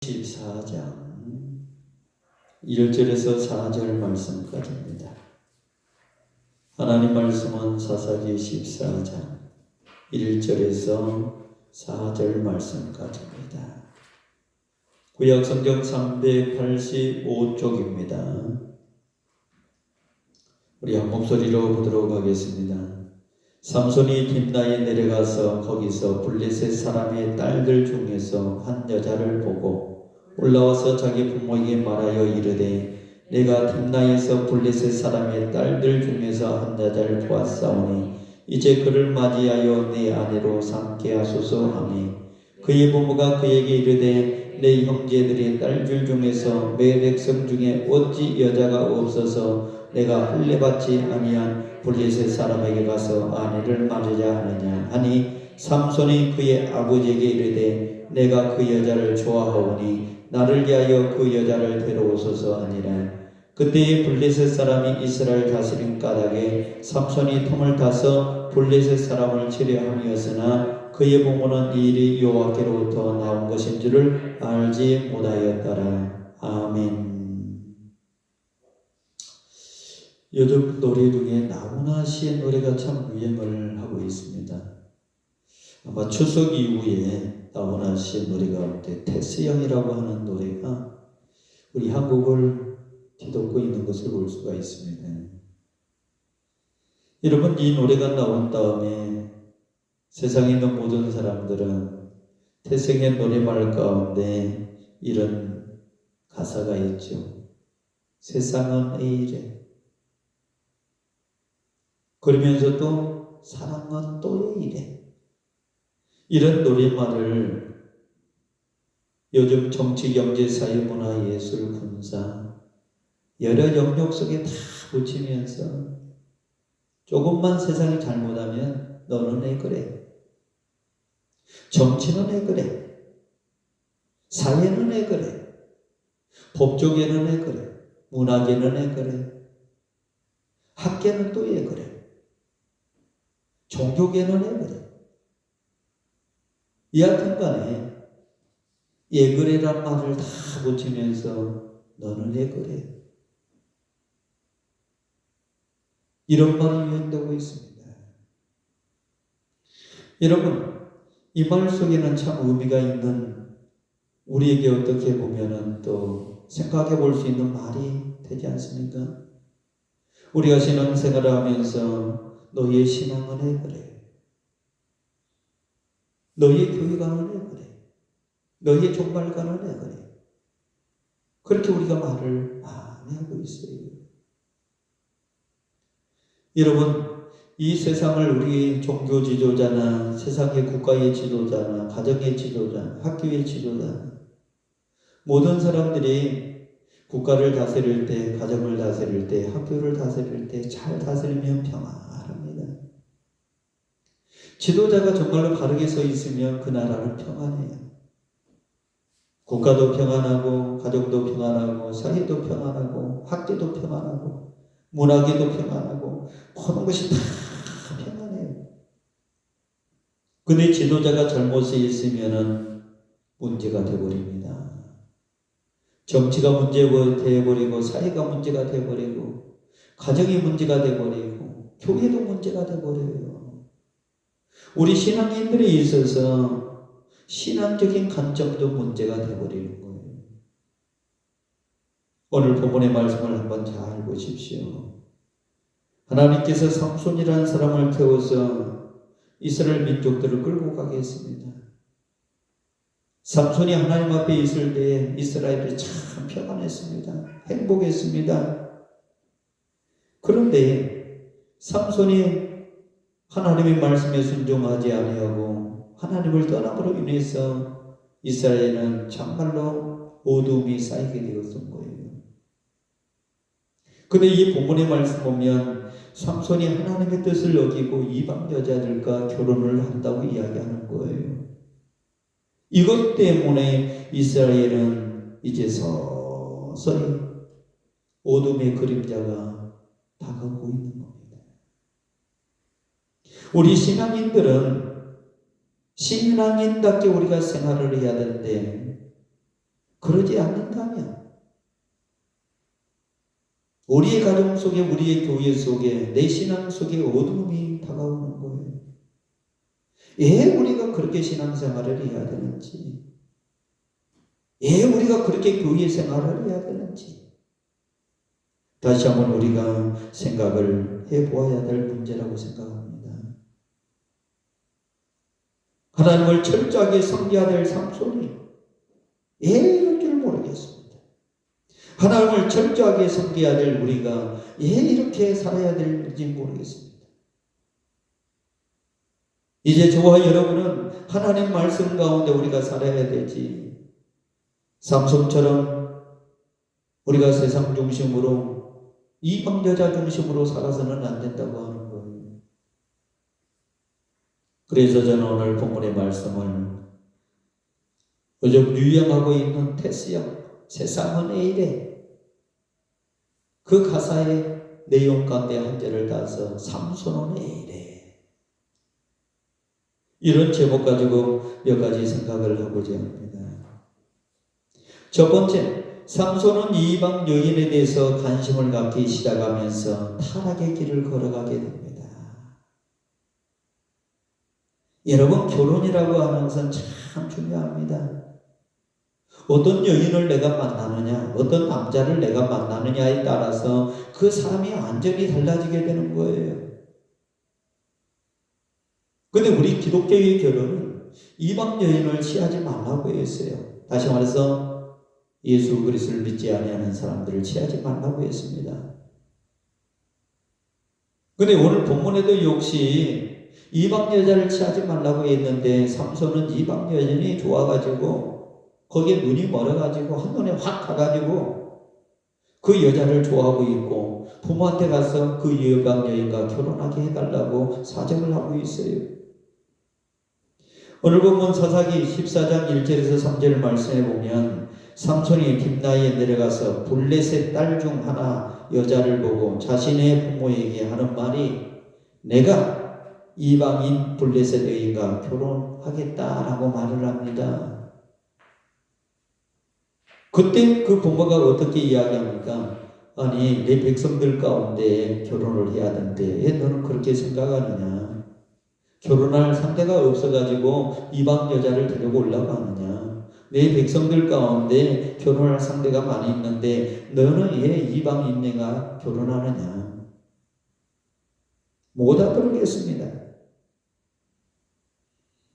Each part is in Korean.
14장 1절에서 4절 말씀까지입니다. 하나님 말씀은 사사기 14장 1절에서 4절 말씀까지입니다. 구약성경 385쪽입니다. 우리 한 목소리로 보도록 하겠습니다. 삼손이 딥나에 내려가서 거기서 블레셋 사람의 딸들 중에서 한 여자를 보고 올라와서 자기 부모에게 말하여 이르되 내가 딥나에서 블레셋 사람의 딸들 중에서 한 여자를 보았사오니 이제 그를 맞이하여 내 아내로 삼게 하소서 하매 그의 부모가 그에게 이르되 내 형제들의 딸들 중에서 내 백성 중에 어찌 여자가 없어서 내가 할례받지 아니한 블레셋 사람에게 가서 아내를 맞으자 하느냐 하니 삼손이 그의 아버지에게 이르되 내가 그 여자를 좋아하오니 나를 위하여 그 여자를 데려오소서 하니라. 그때에 블레셋 사람이 이스라엘 다스린 까닭에 삼손이 틈을 타서 블레셋 사람을 치려 함이었으나 그의 부모는 이 일이 여호와께로부터 나온 것인 줄을 알지 못하였더라. 아멘. 요즘 노래 중에 나훈아 씨의 노래가 참 유행을 하고 있습니다. 아마 추석 이후에 나훈아 씨의 노래 가운데 태스형이라고 하는 노래가 우리 한국을 뒤덮고 있는 것을 볼 수가 있습니다. 여러분, 이 노래가 나온 다음에 세상에 있는 모든 사람들은 태생의 노래말 가운데 이런 가사가 있죠. 세상은 왜 이래? 그러면서 또 사랑은 또 왜 이래? 이런 노래말을 요즘 정치, 경제, 사회, 문화, 예술, 군사 여러 영역 속에 다 붙이면서 조금만 세상이 잘못하면 너는 왜 그래? 정치는 왜 그래? 사회는 왜 그래? 법조계는 왜 그래? 문화계는 왜 그래? 학계는 또 왜 그래? 종교계는 왜 그래? 여하튼 간에 예 그래란 말을 다 붙이면서 너는 왜 그래? 이런 말이 유행되고 있습니다. 여러분, 이 말 속에는 참 의미가 있는, 우리에게 어떻게 보면은 또 생각해 볼 수 있는 말이 되지 않습니까? 우리가 신앙생활을 하면서 너희의 신앙은 왜 그래? 너희의 교회관은 왜 그래? 너희의 종말관은 왜 그래? 그렇게 우리가 말을 많이 하고 있어요. 여러분, 이 세상을 우리 종교 지도자나 세상의 국가의 지도자나 가정의 지도자, 학교의 지도자, 모든 사람들이 국가를 다스릴 때, 가정을 다스릴 때, 학교를 다스릴 때 잘 다스리면 평안합니다. 지도자가 정말로 바르게 서 있으면 그 나라는 평안해요. 국가도 평안하고, 가정도 평안하고, 사회도 평안하고, 학교도 평안하고, 문화계도 평안하고, 모든 것이 다 평안해요. 근데 지도자가 잘못 서 있으면은 문제가 되어버립니다. 정치가 문제가 되어버리고, 사회가 문제가 되어버리고, 가정이 문제가 되어버리고, 교회도 문제가 되어버려요. 우리 신앙인들에 있어서 신앙적인 관점도 문제가 되어버리는 거예요. 오늘 본문의 말씀을 한번 잘 보십시오. 하나님께서 삼손이라는 사람을 태워서 이스라엘 민족들을 끌고 가겠습니다. 삼손이 하나님 앞에 있을 때 이스라엘이 참 평안했습니다. 행복했습니다. 그런데 삼손이 하나님의 말씀에 순종하지 아니하고 하나님을 떠남으로 인해서 이스라엘은 정말로 어둠이 쌓이게 되었던 거예요. 근데 이 본문의 말씀 보면 삼손이 하나님의 뜻을 어기고 이방 여자들과 결혼을 한다고 이야기하는 거예요. 이것 때문에 이스라엘은 이제 서서히 어둠의 그림자가 다가오고 있는 겁니다. 우리 신앙인들은 신앙인답게 우리가 생활을 해야 되는데 그러지 않는다면 우리의 가정 속에, 우리의 교회 속에, 내 신앙 속에 어둠이 다가오는 거예요. 왜 우리가 그렇게 신앙생활을 해야 되는지, 왜 우리가 그렇게 교회 생활을 해야 되는지 다시 한번 우리가 생각을 해보아야 될 문제라고 생각합니다. 하나님을 철저하게 섬겨야 될 삼손이 왜 이럴 줄 모르겠습니다. 하나님을 철저하게 섬겨야 될 우리가 왜 이렇게 살아야 될지 모르겠습니다. 이제 저와 여러분은 하나님 말씀 가운데 우리가 살아야 되지, 삼손처럼 우리가 세상 중심으로 이방 여자 중심으로 살아서는 안 된다고 하는 거예요. 그래서 저는 오늘 본문의 말씀을 요즘 유행하고 있는 테스형 세상은 왜 이래, 그 가사의 내용 가운데 한 절을 따서 삼손은 왜 이래, 이런 제목 가지고 몇 가지 생각을 하고자 합니다. 첫 번째, 삼손은 이방 여인에 대해서 관심을 갖기 시작하면서 타락의 길을 걸어가게 됩니다. 여러분, 결혼이라고 하는 것은 참 중요합니다. 어떤 여인을 내가 만나느냐, 어떤 남자를 내가 만나느냐에 따라서 그 사람이 완전히 달라지게 되는 거예요. 근데 우리 기독교의 결혼은 이방 여인을 취하지 말라고 했어요. 다시 말해서 예수 그리스도를 믿지 아니하는 사람들을 취하지 말라고 했습니다. 근데 오늘 본문에도 역시 이방 여자를 취하지 말라고 했는데 삼손은 이방 여인이 좋아가지고 거기에 눈이 멀어가지고 한눈에 확 가가지고 그 여자를 좋아하고 있고 부모한테 가서 그 이방 여인과 결혼하게 해달라고 사정을 하고 있어요. 오늘 본문 사사기 14장 1절에서 3절 말씀에 보면 삼손이 딥나에 내려가서 블레셋 딸 중 하나 여자를 보고 자신의 부모에게 하는 말이 내가 이방인 블레셋 여인과 결혼하겠다라고 말을 합니다. 그때 그 부모가 어떻게 이야기합니까? 아니, 내 백성들 가운데 결혼을 해야 하는데 왜 너는 그렇게 생각하느냐? 결혼할 상대가 없어가지고 이방 여자를 데리고 오려고 하느냐? 내 백성들 가운데 결혼할 상대가 많이 있는데 너는 왜 이방 인내가 결혼하느냐? 못 알아듣겠습니다.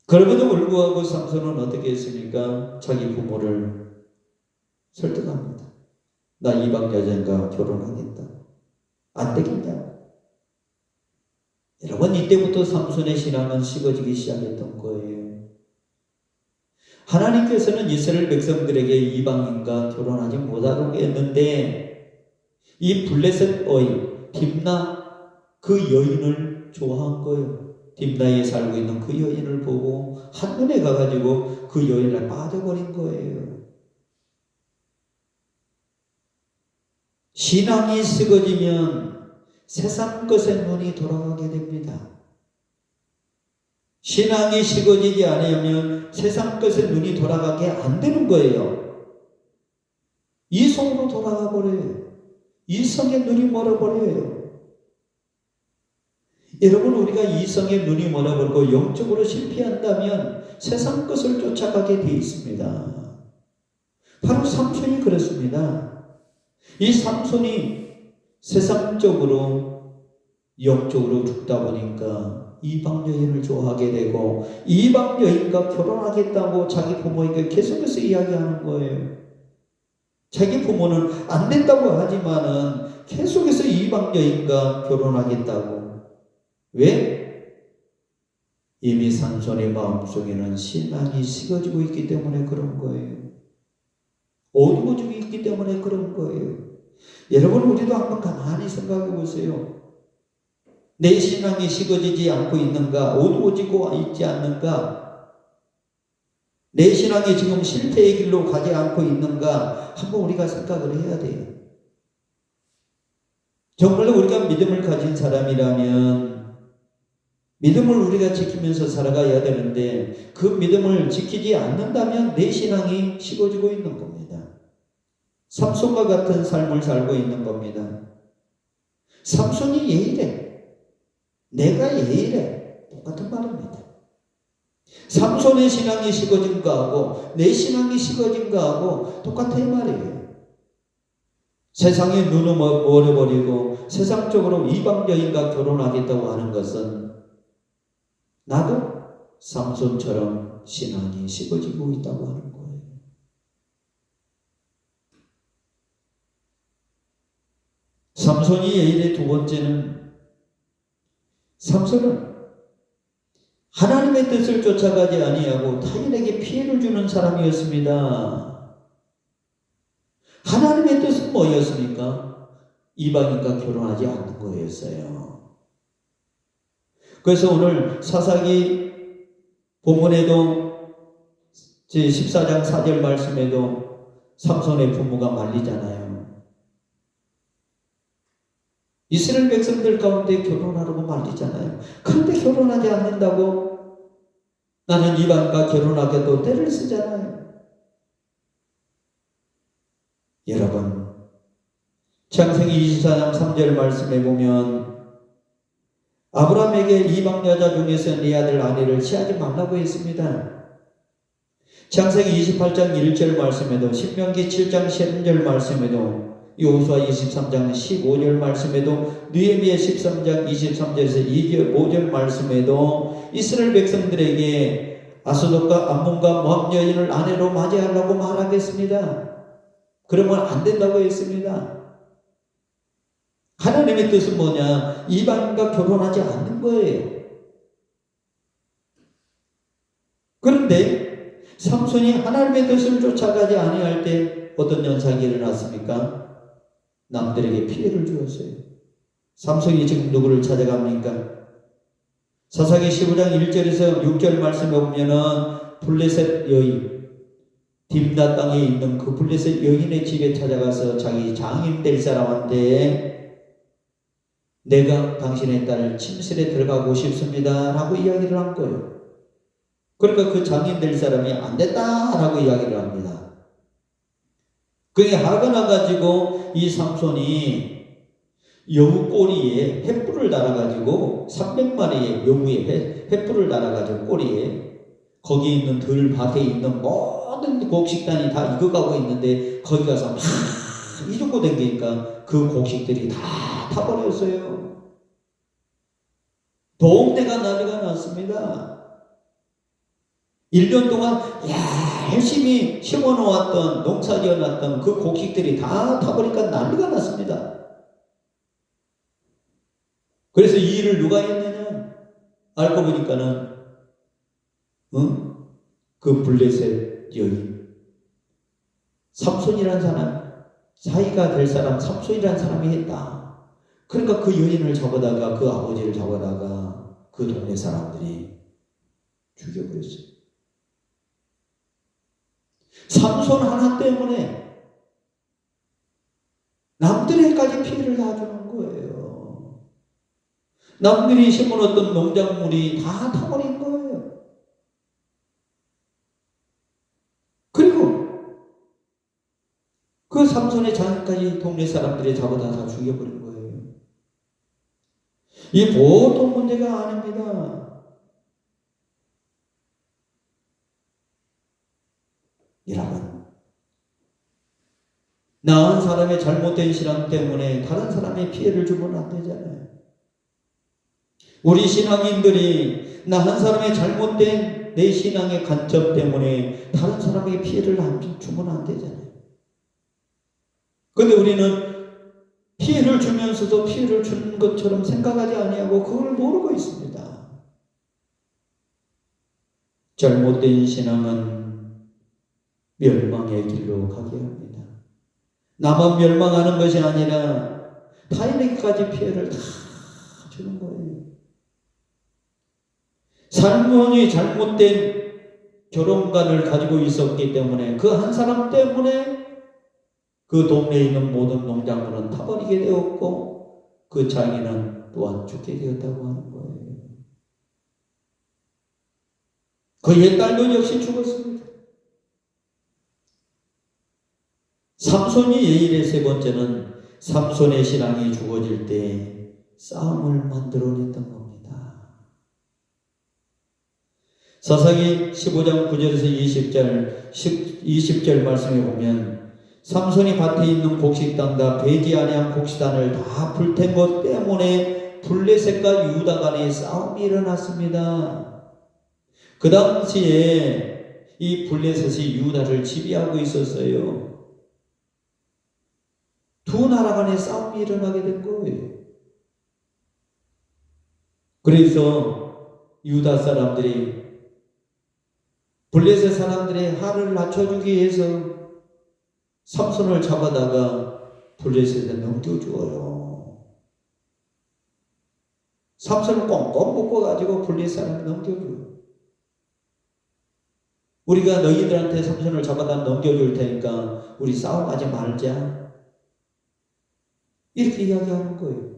그럼에도 불구하고 삼손은 어떻게 했습니까? 자기 부모를 설득합니다. 나 이방 여자인가 결혼하겠다. 안 되겠냐? 여러분, 이때부터 삼손의 신앙은 식어지기 시작했던 거예요. 하나님께서는 이스라엘 백성들에게 이방인과 결혼하지 못하도록 했는데 이 블레셋 여인 딥나 그 여인을 좋아한 거예요. 딥나에 살고 있는 그 여인을 보고 한눈에 가가지고 그 여인을 빠져버린 거예요. 신앙이 식어지면 세상 것에 눈이 돌아가게 됩니다. 신앙이 식어지지 않으면 세상 것에 눈이 돌아가게 안 되는 거예요. 이성으로 돌아가 버려요. 이성에 눈이 멀어버려요. 여러분, 우리가 이성에 눈이 멀어버리고 영적으로 실패한다면 세상 것을 쫓아가게 돼 있습니다. 바로 삼손이 그렇습니다. 이 삼손이 세상적으로 영적으로 죽다 보니까 이방 여인을 좋아하게 되고 이방 여인과 결혼하겠다고 자기 부모에게 계속해서 이야기하는 거예요. 자기 부모는 안 된다고 하지만은 계속해서 이방 여인과 결혼하겠다고. 왜? 이미 삼손의 마음속에는 신앙이 식어지고 있기 때문에 그런 거예요. 어두워지고 있기 때문에 그런 거예요. 여러분, 우리도 한번 가만히 생각해 보세요. 내 신앙이 식어지지 않고 있는가? 어두워지고 있지 않는가? 내 신앙이 지금 실패의 길로 가지 않고 있는가? 한번 우리가 생각을 해야 돼요. 정말로 우리가 믿음을 가진 사람이라면 믿음을 우리가 지키면서 살아가야 되는데 그 믿음을 지키지 않는다면 내 신앙이 식어지고 있는 겁니다. 삼손과 같은 삶을 살고 있는 겁니다. 삼손이 왜 이래? 내가 왜 이래? 똑같은 말입니다. 삼손의 신앙이 식어진 거하고 내 신앙이 식어진 거하고 똑같은 말이에요. 세상에 눈을 멀어버리고 세상적으로 이방 여인과 결혼하겠다고 하는 것은 나도 삼손처럼 신앙이 식어지고 있다고 하는 거예요. 삼손이 예일의 두 번째는, 삼손은 하나님의 뜻을 쫓아가지 아니하고 타인에게 피해를 주는 사람이었습니다. 하나님의 뜻은 뭐였습니까? 이방인과 결혼하지 않는 거였어요. 그래서 오늘 사사기 본문에도 제 14장 4절 말씀에도 삼손의 부모가 말리잖아요. 이스라엘 백성들 가운데 결혼하라고 말리잖아요. 그런데 결혼하지 않는다고 나는 이방과 결혼하게도 때를 쓰잖아요. 여러분, 창세기 24장 3절 말씀에 보면 아브라함에게 이방 여자 중에서 네 아들 아내를 취하지 말라고 했습니다. 창세기 28장 1절 말씀에도, 신명기 7장 13절 말씀에도, 여호수아 23장 15절 말씀에도, 느헤미야 13장 23절에서 2절 5절 말씀에도 이스라엘 백성들에게 아스돗과 암몬과 모압 여인을 아내로 맞이하려고 말하겠습니다. 그러면 안 된다고 했습니다. 하나님의 뜻은 뭐냐? 이방인과 결혼하지 않는 거예요. 그런데 삼손이 하나님의 뜻을 쫓아가지 아니할 때 어떤 현상이 일어났습니까? 남들에게 피해를 주었어요. 삼손이 지금 누구를 찾아갑니까? 사사기 15장 1절에서 6절 말씀에 보면은 블레셋 여인, 딥나 땅에 있는 그 블레셋 여인의 집에 찾아가서 자기 장인 될 사람한테 내가 당신의 딸을 침실에 들어가고 싶습니다 라고 이야기를 한 거예요. 그러니까 그 장인 될 사람이 안 됐다 라고 이야기를 합니다. 그게 화가 나가지고 이 삼손이 여우 꼬리에 횃불을 달아가지고 300마리의 여우의 횃불을 달아가지고 꼬리에 거기 있는 들밭에 있는 모든 곡식단이 다 익어가고 있는데 거기 가서 막 이러고 댕기니까 그 곡식들이 다 타버렸어요. 동네가 난리가 났습니다. 1년 동안 열심히 심어놓았던, 농사지어놨던 그 곡식들이 다 타버리니까 난리가 났습니다. 그래서 이 일을 누가 했느냐? 알고 보니까는 그 블레셋 여인 삼손이라는 사람, 자기가 될 사람 삼손이라는 사람이 했다. 그러니까 그 여인을 잡아다가, 그 아버지를 잡아다가 그 동네 사람들이 죽여버렸어요. 삼손 하나 때문에 남들에게까지 피해를 다 주는 거예요. 남들이 심어놓던 농작물이 다 타버린 거예요. 그리고 그 삼손의 장인까지 동네 사람들이 잡아다 다 죽여버린 거예요. 이게 보통 문제가 아닙니다. 여러분, 나 한 사람의 잘못된 신앙 때문에 다른 사람의 피해를 주면 안 되잖아요. 우리 신앙인들이 나 한 사람의 잘못된 내 신앙의 간첩 때문에 다른 사람에게 피해를 주면 안 되잖아요. 그런데 우리는 피해를 주면서도 피해를 주는 것처럼 생각하지 아니하고 그걸 모르고 있습니다. 잘못된 신앙은 멸망의 길로 가게 합니다. 나만 멸망하는 것이 아니라 타인에게까지 피해를 다 주는 거예요. 삼손이 잘못된 결혼관을 가지고 있었기 때문에 그 한 사람 때문에 그 동네에 있는 모든 농작물은 타버리게 되었고 그 장인은 또한 죽게 되었다고 하는 거예요. 그의 딸도 역시 죽었습니다. 삼손이 예일의 세 번째는 삼손의 신앙이 죽어질 때 싸움을 만들어냈던 겁니다. 사사기 15장 9절에서 20절 말씀에 보면 삼손이 밭에 있는 곡식당 다 베지 아니한 곡식단을 다 불탠 것 때문에 블레셋과 유다 간에 싸움이 일어났습니다. 그 당시에 이 블레셋이 유다를 지배하고 있었어요. 두 나라 간의 싸움이 일어나게 된 거예요. 그래서 유다 사람들이 블레셋 사람들의 화를 낮춰주기 위해서 삼손을 잡아다가 블레셋에 넘겨주어요. 삼손을 꽁꽁 묶어가지고 블레셋 사람을 넘겨줘요. 우리가 너희들한테 삼손을 잡아다 넘겨줄 테니까 우리 싸움하지 말자. 이렇게 이야기하는 거예요.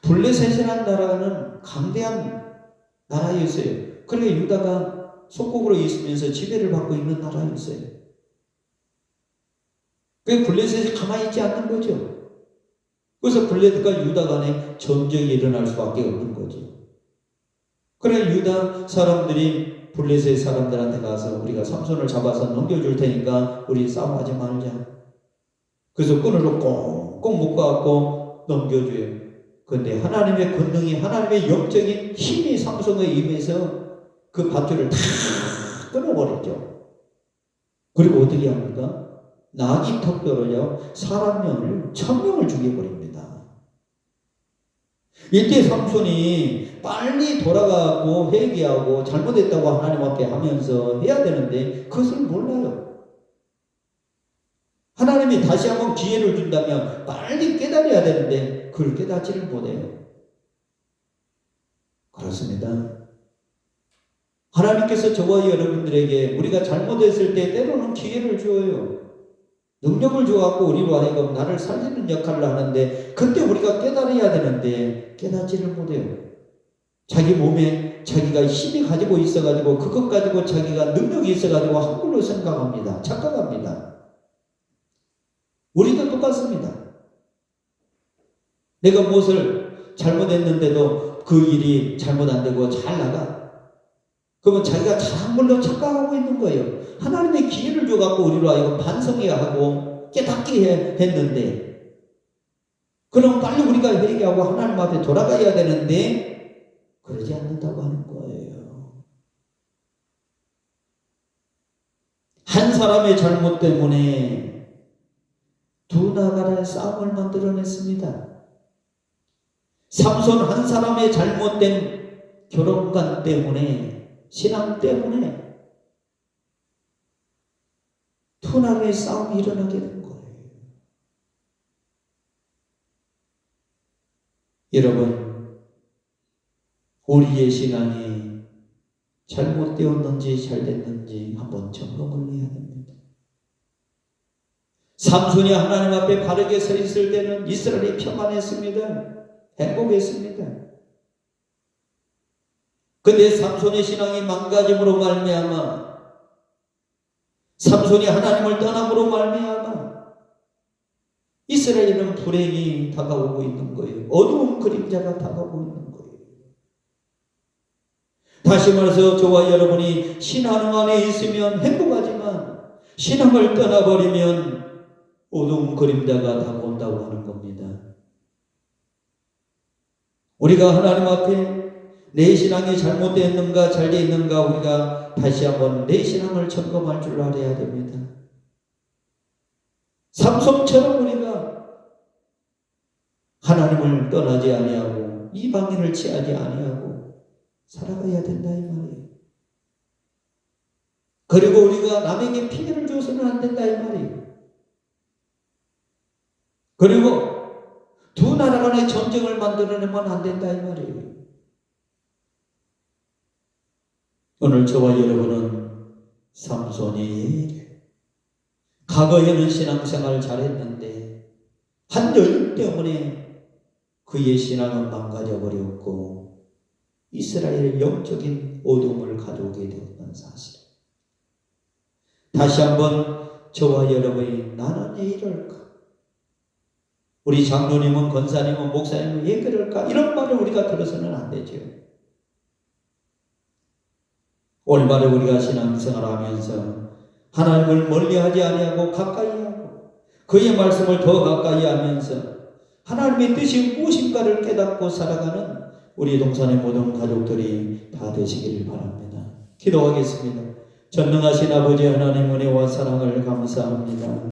블레셋이라는 나라는 강대한 나라였어요. 그러니까 유다가 속국으로 있으면서 지배를 받고 있는 나라였어요. 그 블레셋이 가만히 있지 않는 거죠. 그래서 블레셋과 유다 간에 전쟁이 일어날 수밖에 없는 거죠. 그래 유다 사람들이 블레셋 사람들한테 가서 우리가 삼손을 잡아서 넘겨줄 테니까 우리 싸움하지 말자. 그래서 끈으로 꽁꽁 묶어갖고 넘겨줘요. 그런데 하나님의 권능이, 하나님의 영적인 힘이 삼손에 임해서 그 밧줄을 다 끊어버렸죠. 그리고 어떻게 합니까? 낙이 턱 떨어져 사람 명을 1000명을 죽여버립니다. 이때 삼손이 빨리 돌아가고 회개하고 잘못했다고 하나님 앞에 하면서 해야 되는데 그것을 몰라요. 하나님이 다시 한번 기회를 준다면 빨리 깨달아야 되는데 그걸 깨닫지를 못해요. 그렇습니다. 하나님께서 저와 여러분들에게 우리가 잘못했을 때 때로는 기회를 주어요. 능력을 주어갖고 우리로 하여금 나를 살리는 역할을 하는데 그때 우리가 깨달아야 되는데 깨닫지를 못해요. 자기 몸에 자기가 힘이 가지고 있어가지고 그것 가지고 자기가 능력이 있어가지고 한 걸로 생각합니다. 착각합니다. 우리도 똑같습니다. 내가 무엇을 잘못했는데도 그 일이 잘못 안 되고 잘 나가. 그러면 자기가 잘한 걸로 착각하고 있는 거예요. 하나님의 기회를 줘갖고 우리로 하여금 반성해야 하고 깨닫게 했는데 그럼 빨리 우리가 회개하고 하나님 앞에 돌아가야 되는데 그러지 않는다고 하는 거예요. 한 사람의 잘못 때문에 두 나라의 싸움을 만들어냈습니다. 삼손 한 사람의 잘못된 결혼관 때문에, 신앙 때문에 두 나라의 싸움이 일어나게 된 거예요. 여러분, 우리의 신앙이 잘못되었는지 잘 됐는지 한번 점검을 해야 됩니다. 삼손이 하나님 앞에 바르게 서 있을 때는 이스라엘이 평안했습니다. 행복했습니다. 그런데 삼손의 신앙이 망가짐으로 말미암아, 삼손이 하나님을 떠남으로 말미암아 이스라엘은 불행이 다가오고 있는 거예요. 어두운 그림자가 다가오고 있는 거예요. 다시 말해서 저와 여러분이 신앙 안에 있으면 행복하지만 신앙을 떠나버리면 어두운 그림자가 다가온다고 하는 겁니다. 우리가 하나님 앞에 내 신앙이 잘못되었는가 잘 되어 있는가 우리가 다시 한번 내 신앙을 점검할 줄 알아야 됩니다. 삼손처럼 우리가 하나님을 떠나지 아니하고 이방인을 취하지 아니하고 살아가야 된다 이 말이에요. 그리고 우리가 남에게 피해를 줘서는 안 된다 이 말이에요. 그리고 두 나라 간의 전쟁을 만들어내면 안 된다 이 말이에요. 오늘 저와 여러분은 삼손이 과거에는 신앙생활을 잘했는데 한 여인 때문에 그의 신앙은 망가져 버렸고 이스라엘의 영적인 어둠을 가져오게 되었던 사실. 다시 한번 저와 여러분이 나는 왜 이럴까? 우리 장로님은 권사님은 목사님은 왜 그럴까? 이런 말을 우리가 들어서는 안 되죠. 올바르 우리가 신앙생활하면서 하나님을 멀리하지 아니하고 가까이 하고 그의 말씀을 더 가까이 하면서 하나님의 뜻이 무엇인가를 깨닫고 살아가는 우리 동산의 모든 가족들이 다 되시기를 바랍니다. 기도하겠습니다. 전능하신 아버지 하나님 은혜와 사랑을 감사합니다.